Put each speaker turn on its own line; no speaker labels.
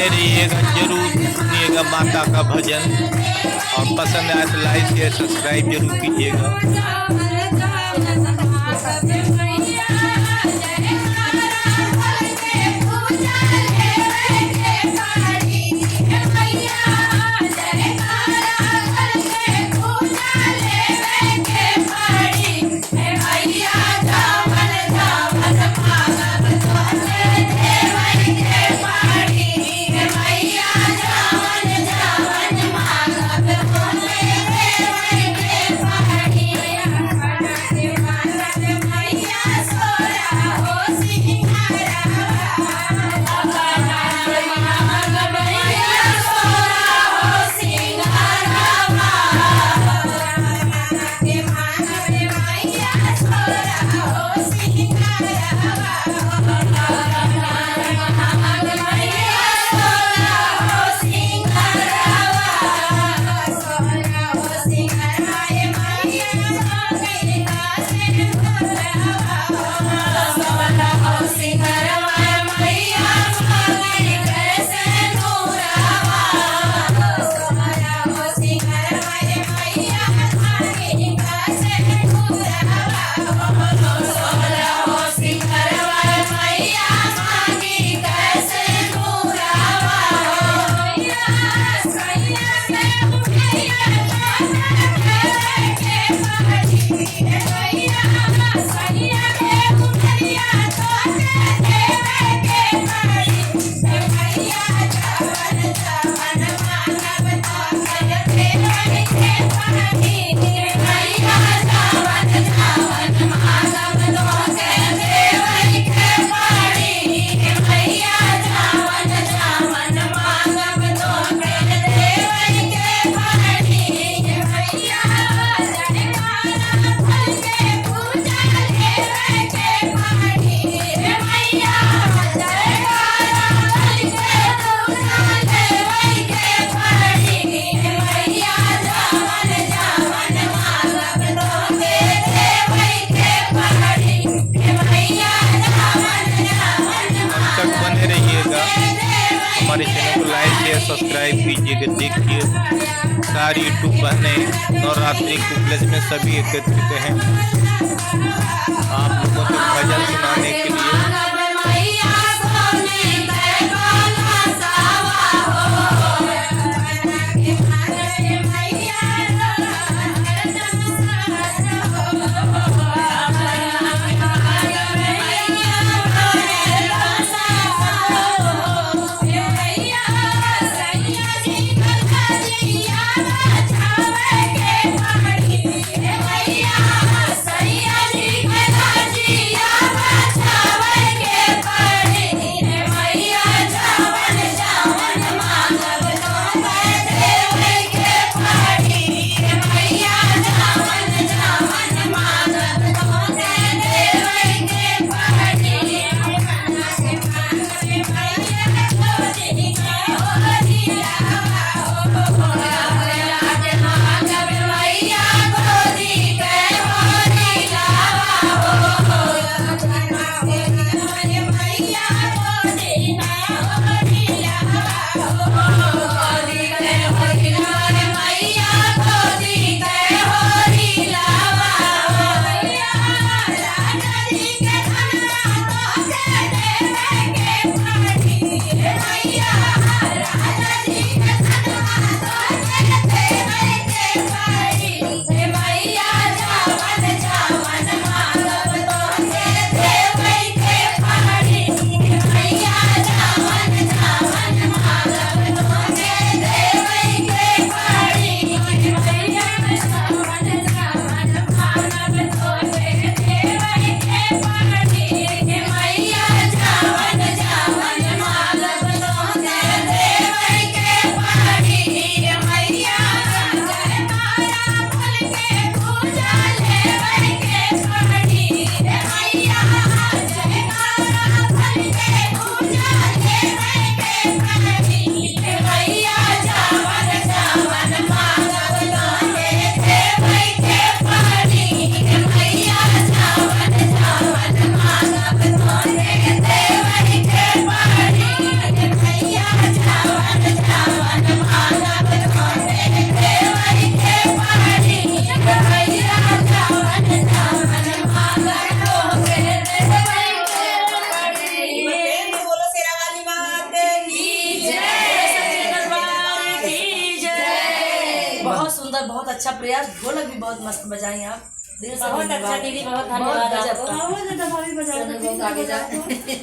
बने रहिएगा, जरूर सुनिएगा माता का भजन। और पसंद आए तो लाइक शेयर सब्सक्राइब जरूर कीजिएगा। हमारे चैनल को लाइक शेयर सब्सक्राइब कीजिएगा। देखिए सारी यूट्यूब बहनें नवरात्रि के उपलक्ष्य में सभी एकत्रित हैं आप लोगों को भजन सुनाने के लिए।
सही अच्छा प्रयास, ढोलक भी बहुत मस्त बजाई आप।
बहुत अच्छा दीदी, बहुत धन्यवाद आपको।
चलो, आगे जाए।